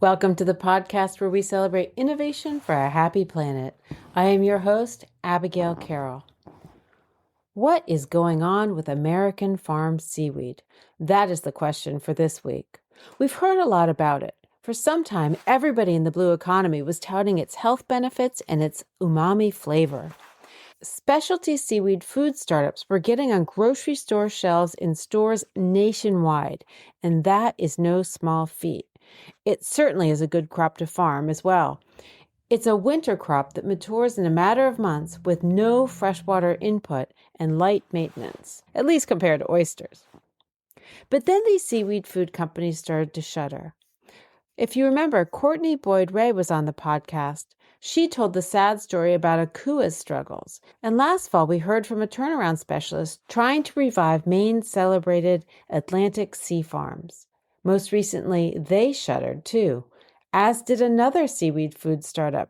Welcome to the podcast where we celebrate innovation for a happy planet. I am your host, Abigail Carroll. What is going on with American farmed seaweed? That is the question for this week. We've heard a lot about it. For some time, everybody in the blue economy was touting its health benefits and its umami flavor. Specialty seaweed food startups were getting on grocery store shelves in stores nationwide, and that is no small feat. It certainly is a good crop to farm as well. It's a winter crop that matures in a matter of months with no freshwater input and light maintenance, at least compared to oysters. But then these seaweed food companies started to shudder. If you remember, Courtney Boyd Rey was on the podcast. She told the sad story about AKUA's struggles. And last fall, we heard from a turnaround specialist trying to revive Maine's celebrated Atlantic sea farms. Most recently, they shuttered too, as did another seaweed food startup.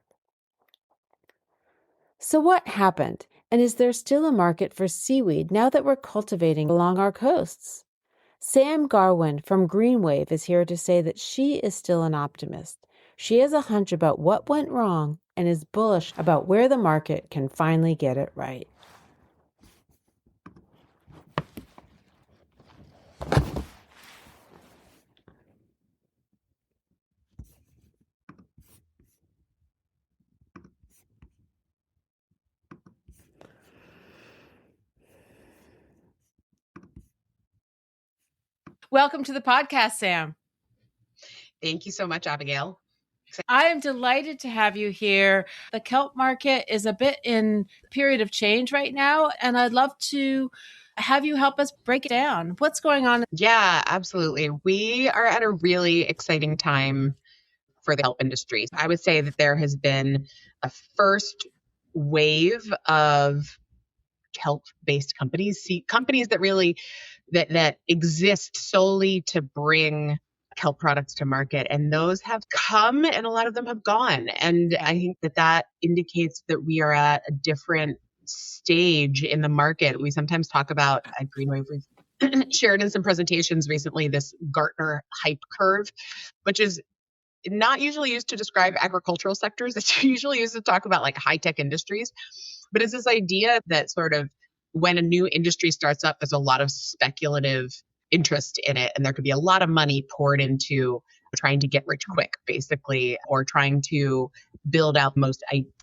So what happened? And is there still a market for seaweed now that we're cultivating along our coasts? Sam Garwin from GreenWave is here to say that she is still an optimist. She has a hunch about what went wrong and is bullish about where the market can finally get it right. Welcome to the podcast, Sam. Thank you so much, Abigail. I am delighted to have you here. The kelp market is a bit in a period of change right now, and I'd love to have you help us break it down. What's going on? Yeah, absolutely. We are at a really exciting time for the kelp industry. I would say that there has been a first wave of kelp-based companies, companies that really that exist solely to bring kelp products to market, and those have come and a lot of them have gone. And I think that indicates that we are at a different stage in the market. We sometimes talk about at GreenWave, we've shared in some presentations recently this Gartner hype curve, which is not usually used to describe agricultural sectors. It's usually used to talk about like high-tech industries. But it's this idea that sort of when a new industry starts up, there's a lot of speculative interest in it. And there could be a lot of money poured into trying to get rich quick, basically, or trying to build out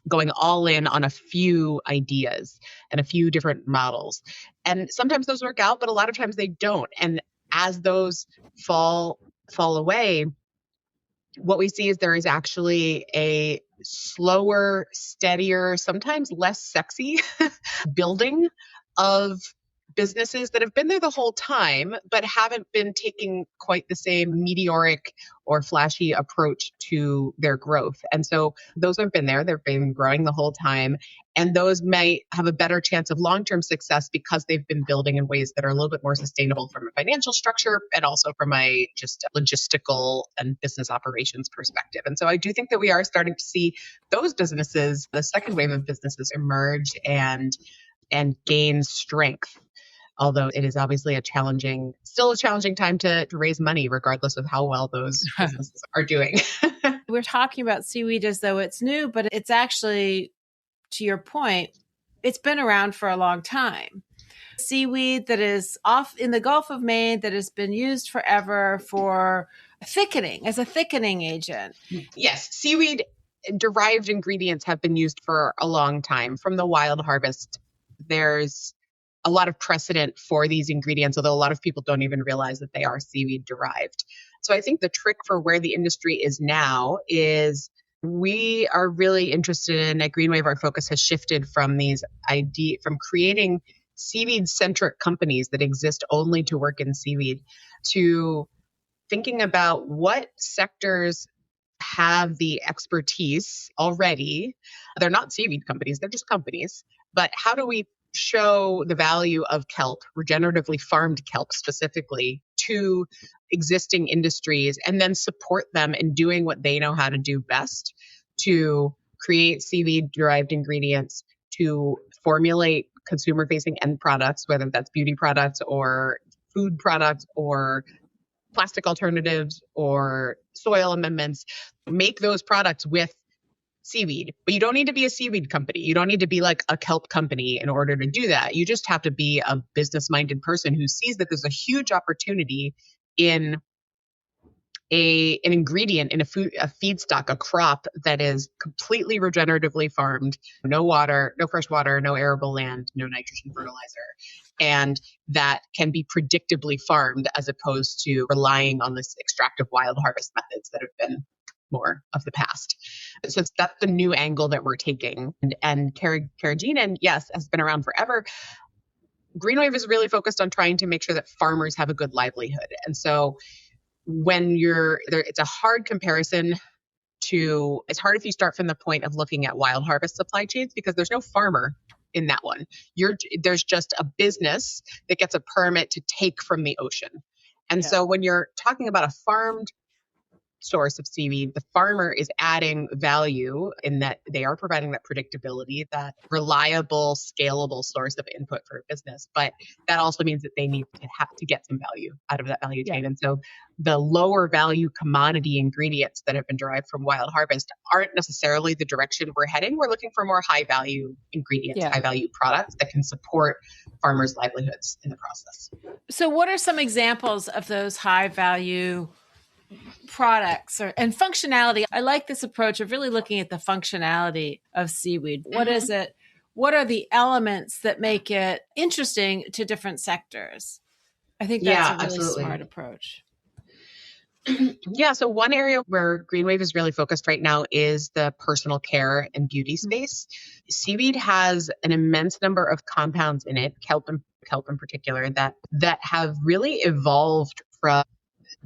going all in on a few ideas and a few different models. And sometimes those work out, but a lot of times they don't. And as those fall away, what we see is there is actually a slower, steadier, sometimes less sexy building of businesses that have been there the whole time, but haven't been taking quite the same meteoric or flashy approach to their growth. And so those have been there. They've been growing the whole time. And those may have a better chance of long-term success because they've been building in ways that are a little bit more sustainable from a financial structure and also from a just logistical and business operations perspective. And so I do think that we are starting to see those businesses, the second wave of businesses, emerge and gain strength. Although it is obviously still a challenging time to raise money, regardless of how well those businesses are doing. We're talking about seaweed as though it's new, but it's actually, to your point, it's been around for a long time. Seaweed that is off in the Gulf of Maine that has been used forever for thickening, as a thickening agent. Yes, seaweed derived ingredients have been used for a long time. From the wild harvest, there's a lot of precedent for these ingredients, although a lot of people don't even realize that they are seaweed derived. So I think the trick for where the industry is now is we are really interested in, at GreenWave, our focus has shifted from from creating seaweed-centric companies that exist only to work in seaweed to thinking about what sectors have the expertise already. They're not seaweed companies, they're just companies. But how do we show the value of kelp, regeneratively farmed kelp specifically, to existing industries and then support them in doing what they know how to do best to create seaweed-derived ingredients, to formulate consumer-facing end products, whether that's beauty products or food products or plastic alternatives or soil amendments, make those products with seaweed. But you don't need to be a seaweed company. You don't need to be like a kelp company in order to do that. You just have to be a business-minded person who sees that there's a huge opportunity in an ingredient in a feedstock, a crop that is completely regeneratively farmed, no water, no fresh water, no arable land, no nitrogen fertilizer, and that can be predictably farmed as opposed to relying on this extractive wild harvest methods that have been more of the past. So that's the new angle that we're taking. And carrageenan, yes, has been around forever. GreenWave is really focused on trying to make sure that farmers have a good livelihood. And so when you're there, it's a hard comparison it's hard if you start from the point of looking at wild harvest supply chains because there's no farmer in that one. There's just a business that gets a permit to take from the ocean. And so when you're talking about a farmed source of seaweed, the farmer is adding value in that they are providing that predictability, that reliable, scalable source of input for a business. But that also means that they need to have to get some value out of that value chain. And so the lower value commodity ingredients that have been derived from wild harvest aren't necessarily the direction we're heading. We're looking for more high value ingredients, high value products that can support farmers' livelihoods in the process. So what are some examples of those high value products and functionality? I like this approach of really looking at the functionality of seaweed. What is it? What are the elements that make it interesting to different sectors? I think that's a really smart approach. Yeah. So one area where GreenWave is really focused right now is the personal care and beauty space. Seaweed has an immense number of compounds in it, kelp in particular, that have really evolved from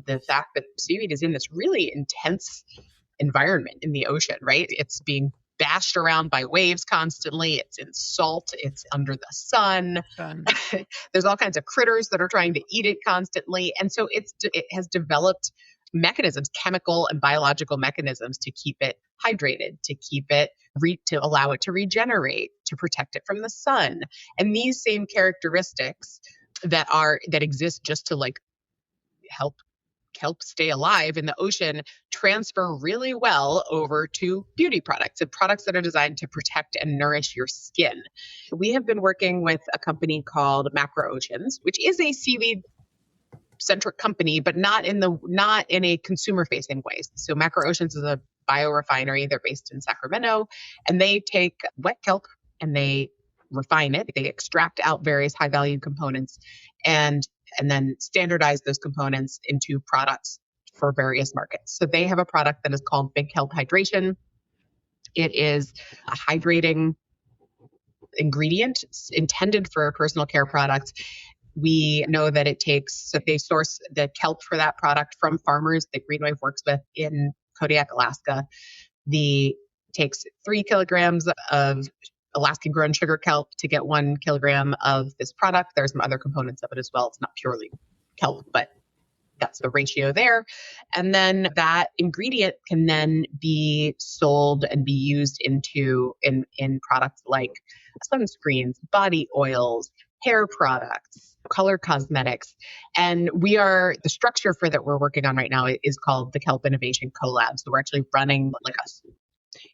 the fact that seaweed is in this really intense environment in the ocean, right? It's being bashed around by waves constantly. It's in salt. It's under the sun. There's all kinds of critters that are trying to eat it constantly. And so it has developed mechanisms, chemical and biological mechanisms to keep it hydrated, to keep it, to allow it to regenerate, to protect it from the sun. And these same characteristics that exist just to like help kelp stay alive in the ocean transfer really well over to beauty products and products that are designed to protect and nourish your skin. We have been working with a company called Macro Oceans, which is a seaweed centric company, but not in a consumer facing way. So Macro Oceans is a biorefinery. They're based in Sacramento, and they take wet kelp and they refine it. They extract out various high value components and then standardize those components into products for various markets. So they have a product that is called Big Kelp Hydration. It is a hydrating ingredient intended for personal care products. We know that they source the kelp for that product from farmers that GreenWave works with in Kodiak, Alaska. Takes 3 kilograms of Alaskan grown sugar kelp to get 1 kilogram of this product. There's some other components of it as well. It's not purely kelp, but that's the ratio there. And then that ingredient can then be sold and be used in products like sunscreens, body oils, hair products, color cosmetics. And the structure for that we're working on right now is called the Kelp Innovation Collab. So we're actually running like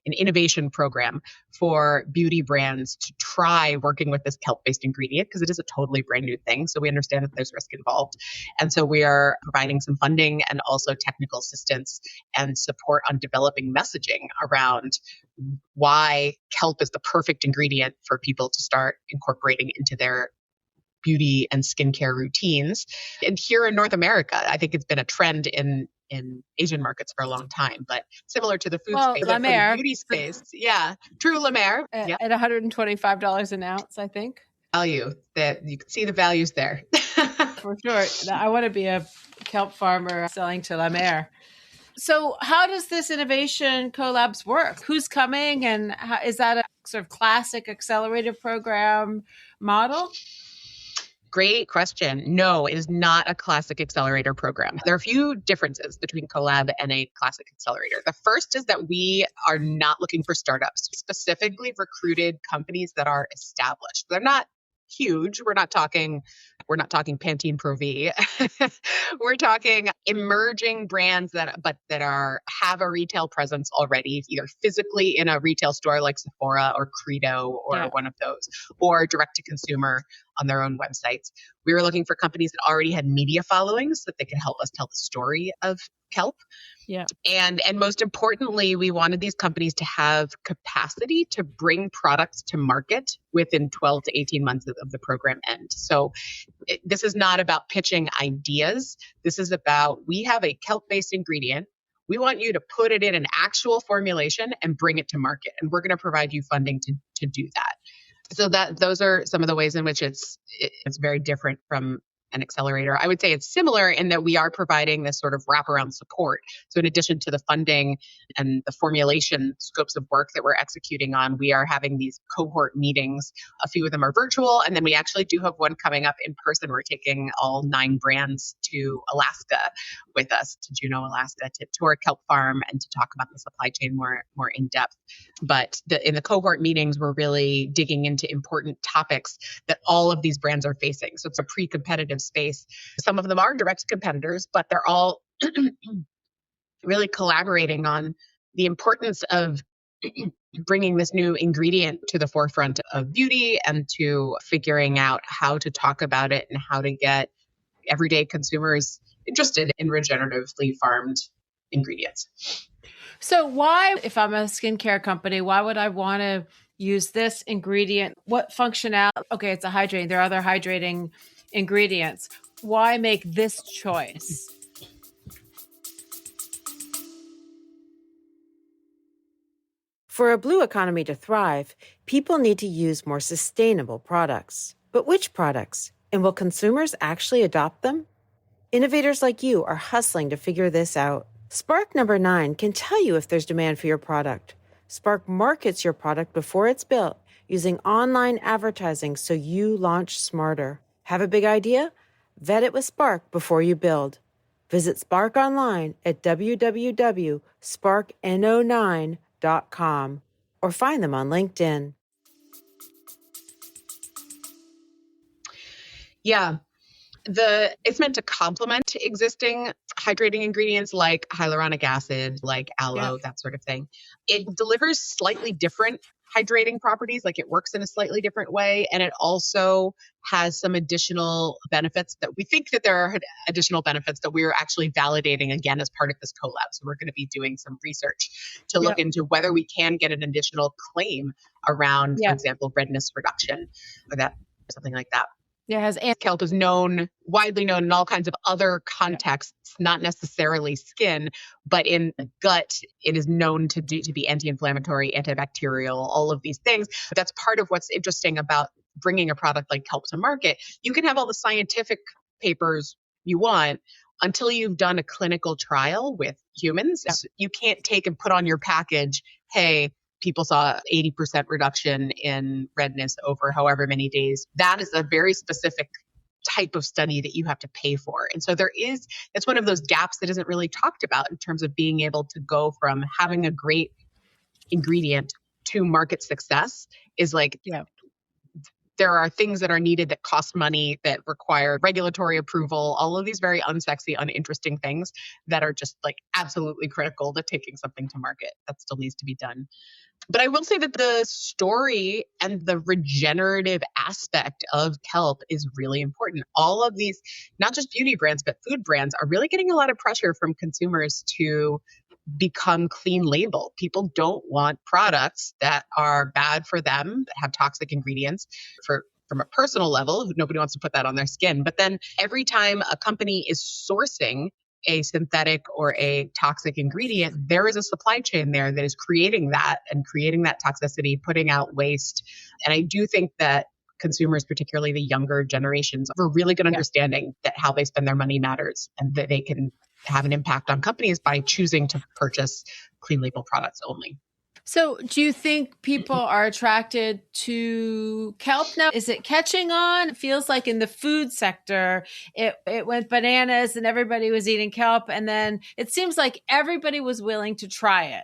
an innovation program for beauty brands to try working with this kelp-based ingredient because it is a totally brand new thing. So we understand that there's risk involved. And so we are providing some funding and also technical assistance and support on developing messaging around why kelp is the perfect ingredient for people to start incorporating into their beauty and skincare routines. And here in North America, I think it's been a trend in Asian markets for a long time, but similar to the food space, La Mer, the beauty space. Yeah. True La Mer. At $125 an ounce, I think. Value that you can see the values there. For sure. I want to be a kelp farmer selling to La Mer. So how does this innovation collabs work? Who's coming and is that a sort of classic accelerator program model? Great question. No, it is not a classic accelerator program. There are a few differences between collab and a classic accelerator. The first is that we are not looking for startups, specifically recruited companies that are established. They're not huge. We're not talking Pantene Pro V. We're talking emerging brands that have a retail presence already, either physically in a retail store like Sephora or Credo or one of those, or direct to consumer on their own websites. We were looking for companies that already had media followings so that they could help us tell the story of kelp. Yeah. And most importantly, we wanted these companies to have capacity to bring products to market within 12 to 18 months of the program end. So this is not about pitching ideas. This is about, we have a kelp-based ingredient. We want you to put it in an actual formulation and bring it to market. And we're going to provide you funding to do that. So those are some of the ways in which it's very different from an accelerator. I would say it's similar in that we are providing this sort of wraparound support. So in addition to the funding and the formulation scopes of work that we're executing on, we are having these cohort meetings. A few of them are virtual, and then we actually do have one coming up in person. We're taking all 9 brands to Alaska with us, to Juneau, Alaska, to tour a kelp farm and to talk about the supply chain more in depth. But in the cohort meetings, we're really digging into important topics that all of these brands are facing. So it's a pre-competitive space. Some of them are direct competitors, but they're all really collaborating on the importance of bringing this new ingredient to the forefront of beauty and to figuring out how to talk about it and how to get everyday consumers interested in regeneratively farmed ingredients. So why, if I'm a skincare company, why would I want to use this ingredient? What functionality? Okay, it's a hydrating. There are other hydrating ingredients. Why make this choice? For a blue economy to thrive, people need to use more sustainable products. But which products? And will consumers actually adopt them? Innovators like you are hustling to figure this out. Spark number 9 can tell you if there's demand for your product. Spark markets your product before it's built using online advertising so you launch smarter. Have a big idea? Vet it with Spark before you build. Visit Spark online at www.sparkno9.com or find them on LinkedIn. Yeah. It's meant to complement existing hydrating ingredients like hyaluronic acid, like aloe, that sort of thing. It delivers slightly different hydrating properties, like it works in a slightly different way. And it also has some additional benefits that we think that there are additional benefits that we're actually validating again as part of this collab. So we're going to be doing some research to look into whether we can get an additional claim around, for example, redness reduction or something like that. Yeah, kelp is widely known in all kinds of other contexts, not necessarily skin, but in the gut, it is known to be anti-inflammatory, antibacterial, all of these things. But that's part of what's interesting about bringing a product like kelp to market. You can have all the scientific papers you want until you've done a clinical trial with humans. Yeah. You can't take and put on your package, hey, people saw 80% reduction in redness over however many days. That is a very specific type of study that you have to pay for. And so that's one of those gaps that isn't really talked about in terms of being able to go from having a great ingredient to market success is like, there are things that are needed that cost money, that require regulatory approval, all of these very unsexy, uninteresting things that are just like absolutely critical to taking something to market. That still needs to be done. But I will say that the story and the regenerative aspect of kelp is really important. All of these, not just beauty brands, but food brands are really getting a lot of pressure from consumers to become clean label. People don't want products that are bad for them, that have toxic ingredients from a personal level. Nobody wants to put that on their skin. But then every time a company is sourcing a synthetic or a toxic ingredient, there is a supply chain there that is creating that toxicity, putting out waste. And I do think that consumers, particularly the younger generations, have a really good understanding that how they spend their money matters and that they can have an impact on companies by choosing to purchase clean label products only. So do you think people are attracted to kelp now? Is it catching on? It feels like in the food sector, it went bananas and everybody was eating kelp. And then it seems like everybody was willing to try it.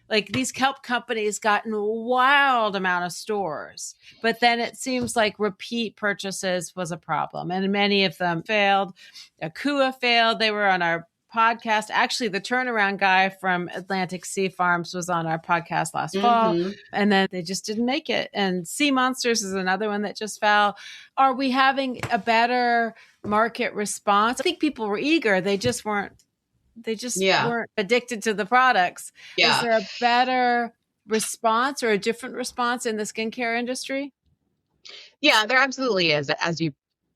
Like these kelp companies got in a wild amount of stores, but then it seems like repeat purchases was a problem, and many of them failed. AKUA failed. They were on our podcast. Actually, the turnaround guy from Atlantic Sea Farms was on our podcast last fall, and then they just didn't make it. And Sea Monsters is another one that just fell. Are we having a better market response? I think people were eager. They just weren't addicted to the products. Yeah. Is there a better response or a different response in the skincare industry? Yeah, there absolutely is. As you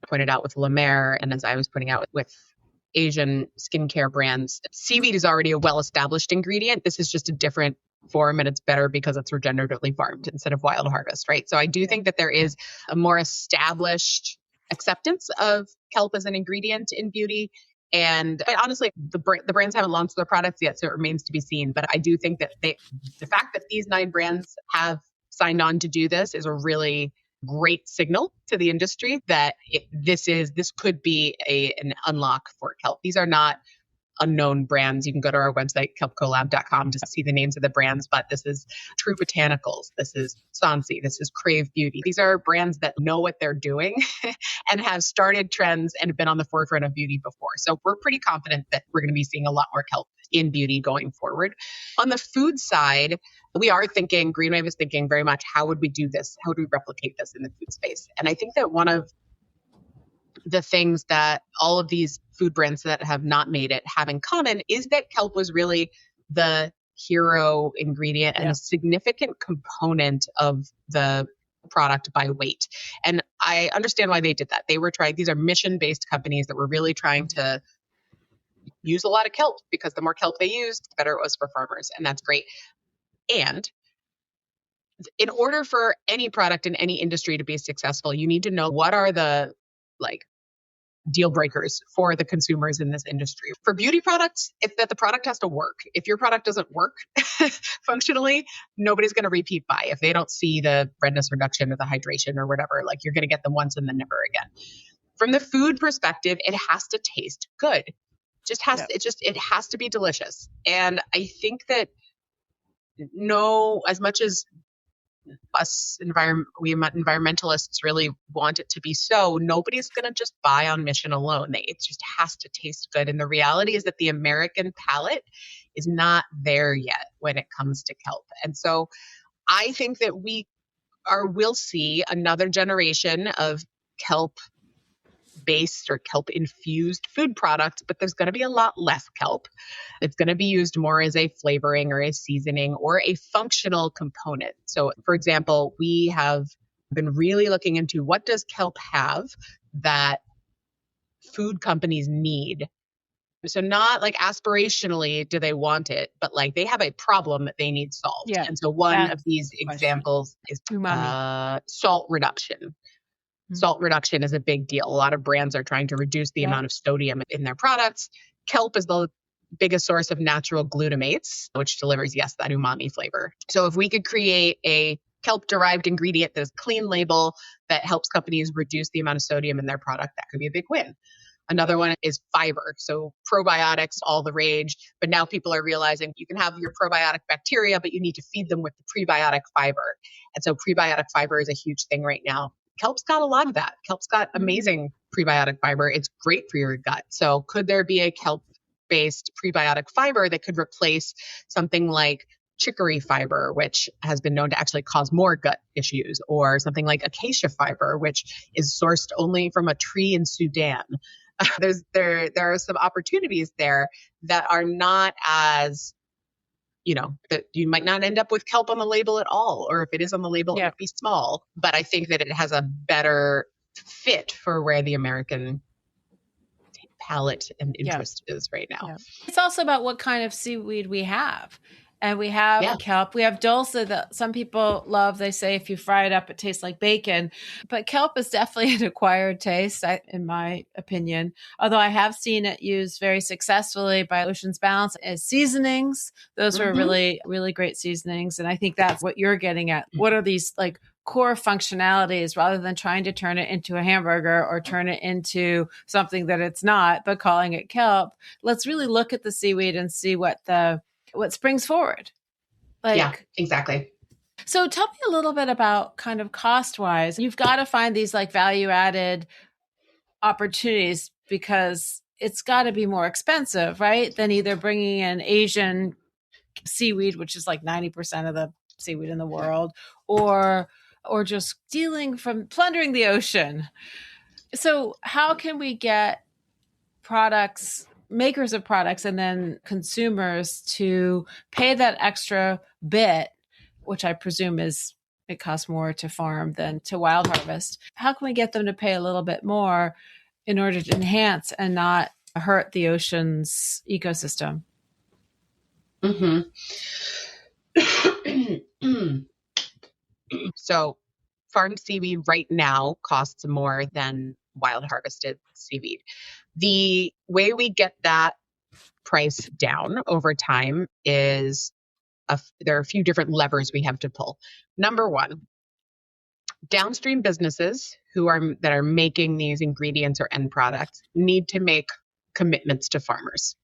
pointed out with La Mer, and as I was pointing out with Asian skincare brands, seaweed is already a well-established ingredient. This is just a different form, and it's better because it's regeneratively farmed instead of wild harvest, right? So I do think that there is a more established acceptance of kelp as an ingredient in beauty. And honestly, the brands haven't launched their products yet, so it remains to be seen. But I do think that the fact that these 9 brands have signed on to do this is a really great signal to the industry that this could be an unlock for kelp. These are not unknown brands. You can go to our website, kelpcolab.com, to see the names of the brands, but this is True Botanicals, this is Sansi, this is Crave Beauty. These are brands that know what they're doing and have started trends and have been on the forefront of beauty before. So we're pretty confident that we're going to be seeing a lot more kelp in beauty going forward. On the food side, we are thinking, GreenWave is thinking very much, how would we do this? How would we replicate this in the food space? And I think that one of the things that all of these food brands that have not made it have in common is that kelp was really the hero ingredient and a significant component of the product by weight. And I understand why they did that. These are mission-based companies that were really trying to use a lot of kelp, because the more kelp they used, the better it was for farmers. And that's great. And in order for any product in any industry to be successful, you need to know what are the deal breakers for the consumers in this industry. For beauty products, it's that the product has to work. If your product doesn't work functionally, nobody's going to repeat buy. If they don't see the redness reduction or the hydration or whatever, you're going to get them once and then never again. From the food perspective, it has to taste good. It has to be delicious. And I think that as much as us environmentalists really want it to be so, nobody's going to just buy on mission alone. It just has to taste good. And the reality is that the American palate is not there yet when it comes to kelp. And so I think that we'll see another generation of kelp-based or kelp-infused food products, but there's going to be a lot less kelp. It's going to be used more as a flavoring or a seasoning or a functional component. So, for example, we have been really looking into what does kelp have that food companies need. So not aspirationally do they want it, but they have a problem that they need solved. Yeah. And so one of these examples is salt reduction. Salt reduction is a big deal. A lot of brands are trying to reduce the amount of sodium in their products. Kelp is the biggest source of natural glutamates, which delivers, that umami flavor. So if we could create a kelp-derived ingredient that is clean label that helps companies reduce the amount of sodium in their product, that could be a big win. Another one is fiber. So probiotics, all the rage, but now people are realizing you can have your probiotic bacteria, but you need to feed them with the prebiotic fiber. And so prebiotic fiber is a huge thing right now. Kelp's got a lot of that. Kelp's got amazing prebiotic fiber. It's great for your gut. So could there be a kelp-based prebiotic fiber that could replace something like chicory fiber, which has been known to actually cause more gut issues, or something like acacia fiber, which is sourced only from a tree in Sudan? There are some opportunities there that are not as, that you might not end up with kelp on the label at all, or if it is on the label, it would be small. But I think that it has a better fit for where the American palate and interest is right now. Yeah. It's also about what kind of seaweed we have. And we have kelp. We have dulse that some people love. They say if you fry it up, it tastes like bacon. But kelp is definitely an acquired taste, in my opinion. Although I have seen it used very successfully by Ocean's Balance as seasonings. Those were really, really great seasonings. And I think that's what you're getting at. What are these core functionalities, rather than trying to turn it into a hamburger or turn it into something that it's not, but calling it kelp? Let's really look at the seaweed and see what springs forward. Yeah, exactly. So tell me a little bit about kind of cost wise. You've got to find these like value added opportunities because it's got to be more expensive, right? Than either bringing in Asian seaweed, which is like 90% of the seaweed in the world, or just stealing from plundering the ocean. So how can we get makers of products and then consumers to pay that extra bit, which I presume it costs more to farm than to wild harvest? How can we get them to pay a little bit more in order to enhance and not hurt the ocean's ecosystem? Mm-hmm. So farmed seaweed right now costs more than wild harvested seaweed. The way we get that price down over time is there are a few different levers we have to pull. Number one, downstream businesses that are making these ingredients or end products need to make commitments to farmers.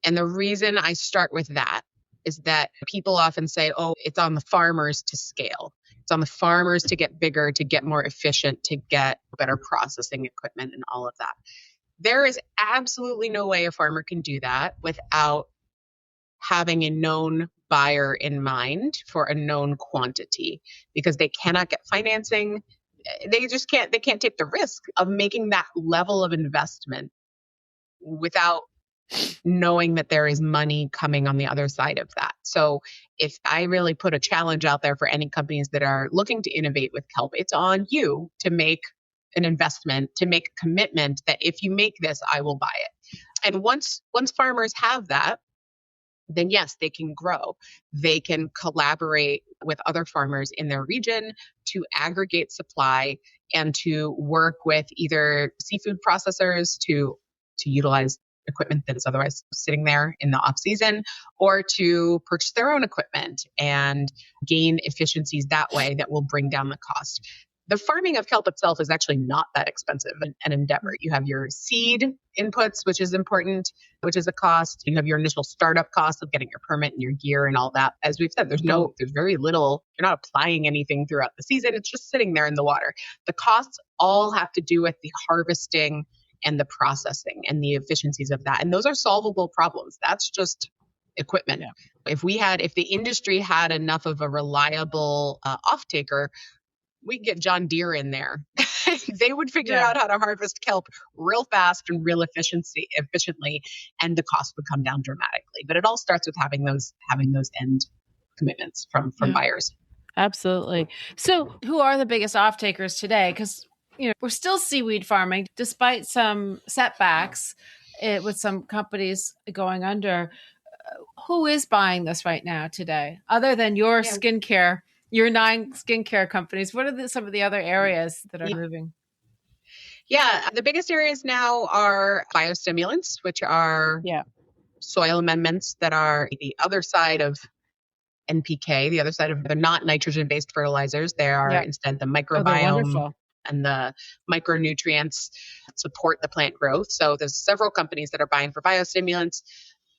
And the reason I start with that is that people often say, oh, it's on the farmers to scale. It's on the farmers to get bigger, to get more efficient, to get better processing equipment and all of that. There is absolutely no way a farmer can do that without having a known buyer in mind for a known quantity, because they cannot get financing. They can't take the risk of making that level of investment without knowing that there is money coming on the other side of that. So if I really put a challenge out there for any companies that are looking to innovate with kelp, it's on you to make an investment, to make a commitment that if you make this, I will buy it. And once farmers have that, then yes, they can grow. They can collaborate with other farmers in their region to aggregate supply and to work with either seafood processors to utilize equipment that is otherwise sitting there in the off season, or to purchase their own equipment and gain efficiencies that way that will bring down the cost. The farming of kelp itself is actually not that expensive an endeavor. You have your seed inputs, which is important, which is a cost. You have your initial startup cost of getting your permit and your gear and all that. As we've said, there's very little, you're not applying anything throughout the season. It's just sitting there in the water. The costs all have to do with the harvesting and the processing and the efficiencies of that. And those are solvable problems. That's just equipment. Yeah. If the industry had enough of a reliable off-taker, we could get John Deere in there. They would figure out how to harvest kelp real fast and real efficiently, and the cost would come down dramatically. But it all starts with having those end commitments from buyers. Absolutely. So who are the biggest off-takers today? Because we're still seaweed farming, despite some setbacks with some companies going under. Who is buying this right now today, other than your skincare? Your 9 skincare companies. What are some of the other areas that are moving? Yeah, the biggest areas now are biostimulants, which are soil amendments that are the other side of NPK, the other side of, they're not nitrogen-based fertilizers. They are instead the microbiome and the micronutrients that support the plant growth. So there's several companies that are buying for biostimulants.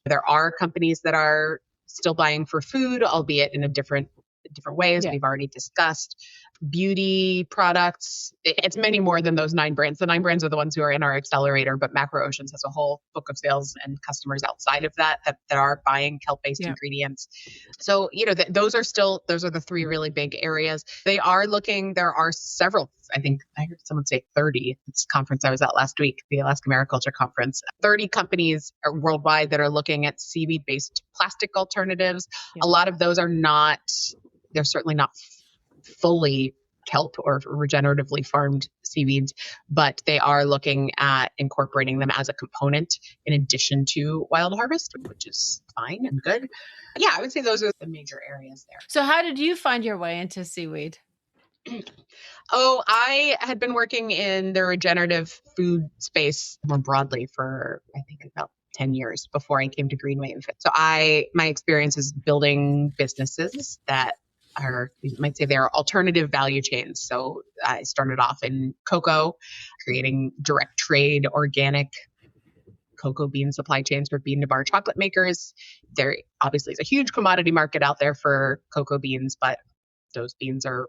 There are companies that are still buying for food, albeit in a different ways. We've already discussed beauty products. It's many more than those 9 brands. The 9 brands are the ones who are in our accelerator, but Macro Oceans has a whole book of sales and customers outside of that are buying kelp-based ingredients. So, those are the 3 really big areas. There are several, I think I heard someone say 30 at this conference I was at last week, the Alaska Mariculture Conference. 30 companies worldwide that are looking at seaweed-based plastic alternatives. A lot of those they're certainly not fully kelp or regeneratively farmed seaweeds, but they are looking at incorporating them as a component in addition to wild harvest, which is fine and good. Yeah, I would say those are the major areas there. So how did you find your way into seaweed? I had been working in the regenerative food space more broadly for, I think, about 10 years before I came to GreenWave. So my experience is building businesses that you might say they're alternative value chains. So I started off in cocoa, creating direct trade, organic cocoa bean supply chains for bean to bar chocolate makers. There obviously is a huge commodity market out there for cocoa beans, but those beans are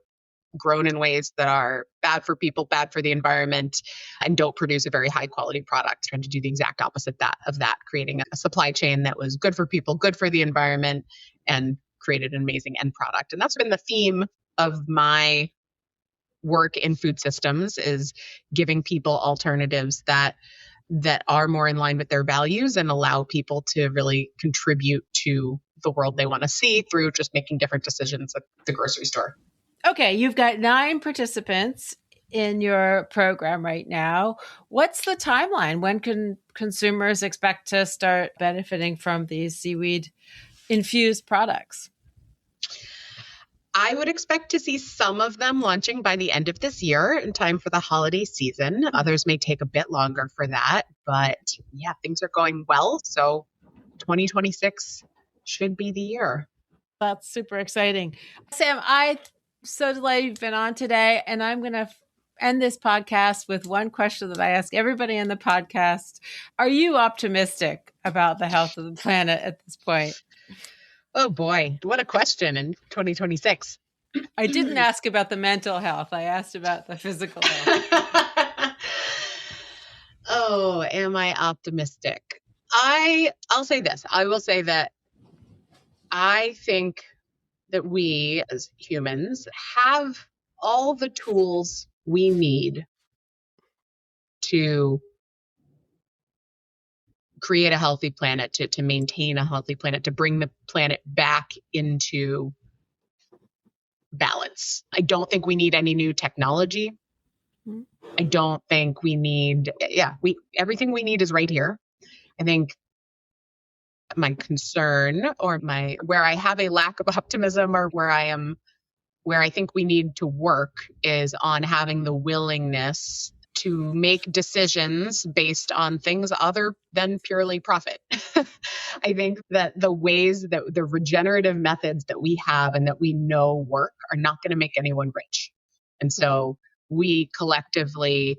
grown in ways that are bad for people, bad for the environment, and don't produce a very high quality product. Trying to do the exact opposite of that, creating a supply chain that was good for people, good for the environment, and created an amazing end product. And that's been the theme of my work in food systems, is giving people alternatives that are more in line with their values and allow people to really contribute to the world they want to see through just making different decisions at the grocery store. Okay, you've got 9 participants in your program right now. What's the timeline? When can consumers expect to start benefiting from these seaweed infused products? I would expect to see some of them launching by the end of this year in time for the holiday season. Others may take a bit longer for that, but yeah, things are going well. So 2026 should be the year. That's super exciting. Sam, I'm so delighted you've been on today, and I'm going to end this podcast with one question that I ask everybody on the podcast. Are you optimistic about the health of the planet at this point? Oh boy, what a question in 2026. I didn't ask about the mental health. I asked about the physical health. Oh, am I optimistic? I'll say this. I will say that I think that we as humans have all the tools we need to create a healthy planet, to maintain a healthy planet, to bring the planet back into balance. I don't think we need any new technology. I don't think we need, everything we need is right here. I think my concern, or where I have a lack of optimism, or where I think we need to work, is on having the willingness to make decisions based on things other than purely profit. I think that the ways that the regenerative methods that we have and that we know work are not going to make anyone rich. And so we collectively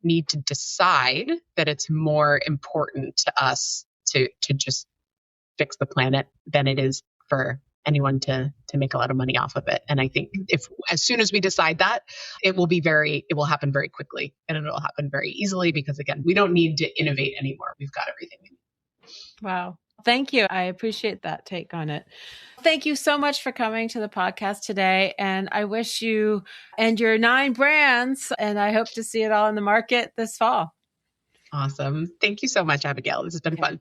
need to decide that it's more important to us to just fix the planet than it is for anyone to make a lot of money off of it. And I think as soon as we decide that, it will happen very quickly, and it'll happen very easily, because again, we don't need to innovate anymore. We've got everything we need. Wow. Thank you. I appreciate that take on it. Thank you so much for coming to the podcast today. And I wish you and your 9 brands, and I hope to see it all in the market this fall. Awesome. Thank you so much, Abigail. This has been fun.